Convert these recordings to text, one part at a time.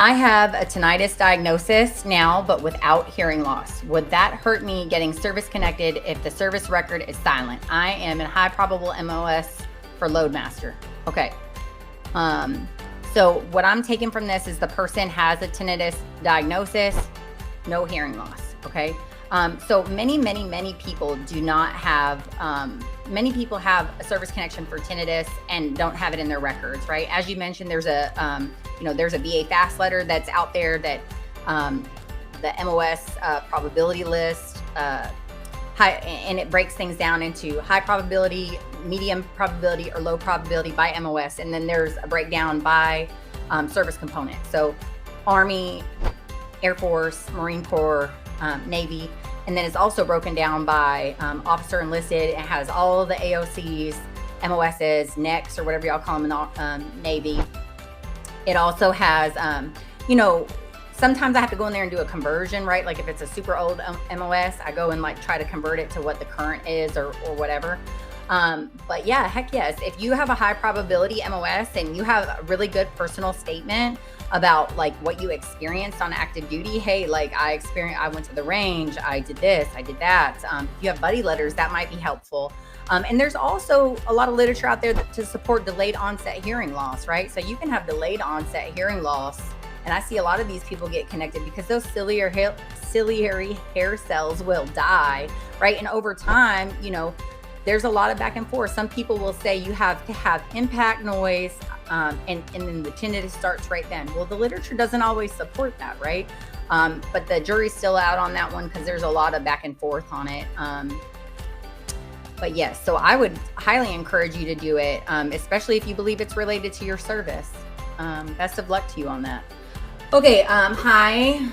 I have a tinnitus diagnosis now, but without hearing loss. Would that hurt me getting service connected if the service record is silent? I am in high probable MOS for Loadmaster. Okay. So what I'm taking from this is the person has a tinnitus diagnosis, no hearing loss. Okay. So many people do not have, many people have a service connection for tinnitus and don't have it in their records, right? As you mentioned, there's a, there's a VA fast letter that's out there that the MOS probability list, and it breaks things down into high probability, medium probability, or low probability by MOS. And then there's a breakdown by service component. So Army, Air Force, Marine Corps, Navy. And then it's also broken down by officer enlisted. It has all the AOCs, MOSs, NECs, or whatever y'all call them in the Navy. It also has, sometimes I have to go in there and do a conversion, right? Like if it's a super old MOS, I go and like try to convert it to what the current is or whatever. But yeah, heck yes. If you have a high probability MOS and you have a really good personal statement about like what you experienced on active duty, hey, like I went to the range, I did this, I did that. If you have buddy letters, that might be helpful. And there's also a lot of literature out there to support delayed onset hearing loss, right? So you can have delayed onset hearing loss. And I see a lot of these people get connected because those ciliary hair cells will die, right? And over time, there's a lot of back and forth. Some people will say you have to have impact noise, and then the tinnitus starts right then. Well, the literature doesn't always support that, right? But the jury's still out on that one because there's a lot of back and forth on it. But yes, so I would highly encourage you to do it, especially if you believe it's related to your service. Best of luck to you on that. Okay, hi.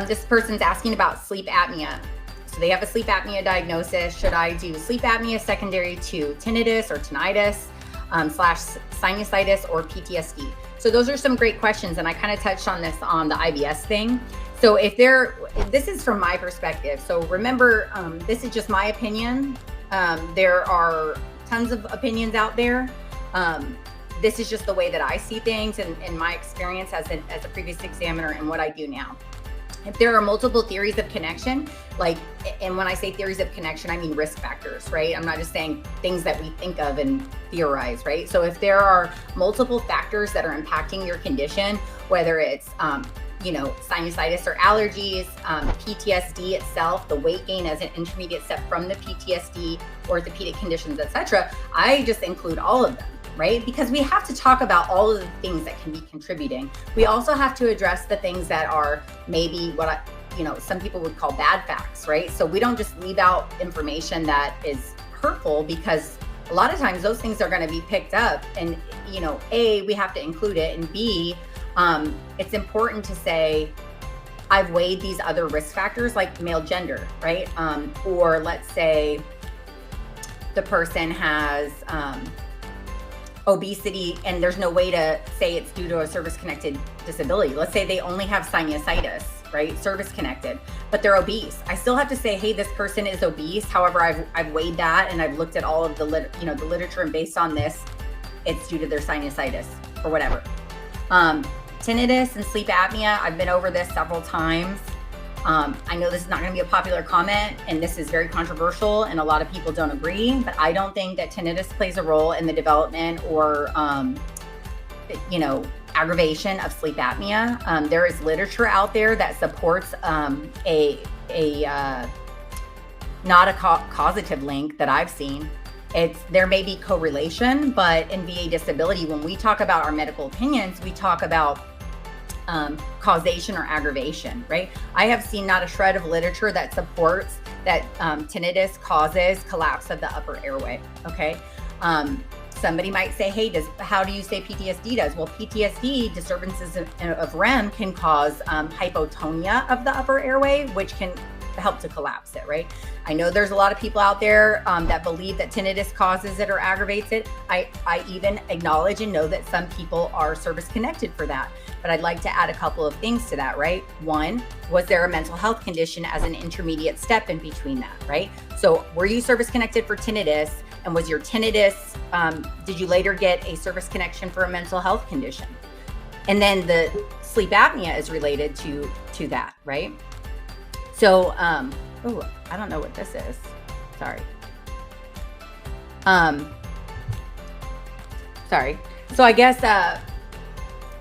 This person's asking about sleep apnea. So they have a sleep apnea diagnosis. Should I do sleep apnea secondary to tinnitus or tinnitus / sinusitis or PTSD? So those are some great questions. And I kind of touched on this on the IBS thing. So this is from my perspective. So remember, this is just my opinion. There are tons of opinions out there. This is just the way that I see things and my experience as a previous examiner and what I do now. If there are multiple theories of connection, and when I say theories of connection, I mean risk factors, right? I'm not just saying things that we think of and theorize, right? So if there are multiple factors that are impacting your condition, whether it's, sinusitis or allergies, PTSD itself, the weight gain as an intermediate step from the PTSD, orthopedic conditions, etc., I just include all of them. Right? Because we have to talk about all of the things that can be contributing. We also have to address the things that are maybe some people would call bad facts, right? So we don't just leave out information that is hurtful because a lot of times those things are going to be picked up and, A, we have to include it, and B, it's important to say, I've weighed these other risk factors like male gender, right? Or let's say the person has, obesity and there's no way to say it's due to a service-connected disability. Let's say they only have sinusitis, right? Service-connected, but they're obese. I still have to say, hey, this person is obese. However, I've weighed that and I've looked at all of the literature, and based on this, it's due to their sinusitis or whatever. Tinnitus and sleep apnea, I've been over this several times. I know this is not going to be a popular comment, and this is very controversial, and a lot of people don't agree, but I don't think that tinnitus plays a role in the development or, aggravation of sleep apnea. There is literature out there that supports not a causative link that I've seen. There may be correlation, but in VA disability, when we talk about our medical opinions, we talk about causation or aggravation, right? I have seen not a shred of literature that supports that tinnitus causes collapse of the upper airway, okay? Somebody might say, hey, how do you say PTSD does? Well, PTSD, disturbances of REM, can cause hypotonia of the upper airway, which can help to collapse it, right? I know there's a lot of people out there that believe that tinnitus causes it or aggravates it. I even acknowledge and know that some people are service connected for that. But I'd like to add a couple of things to that, right? One, was there a mental health condition as an intermediate step in between that, right? So were you service connected for tinnitus, and was your tinnitus, did you later get a service connection for a mental health condition? And then the sleep apnea is related to that, right? So, oh, I don't know what this is. Sorry. Sorry. So I guess,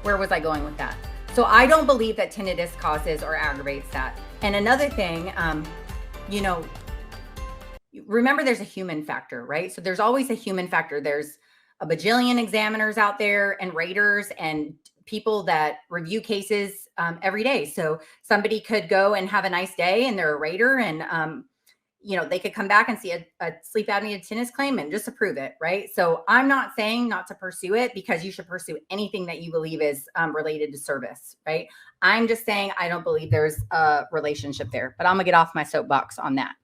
where was I going with that? So I don't believe that tinnitus causes or aggravates that. And another thing, you know, remember there's a human factor, right? So there's always a human factor. There's a bajillion examiners out there and raters and people that review cases every day. So somebody could go and have a nice day and they're a rater and, they could come back and see a sleep apnea tinnitus claim and just approve it, right? So I'm not saying not to pursue it, because you should pursue anything that you believe is related to service, right? I'm just saying I don't believe there's a relationship there, but I'm gonna get off my soapbox on that.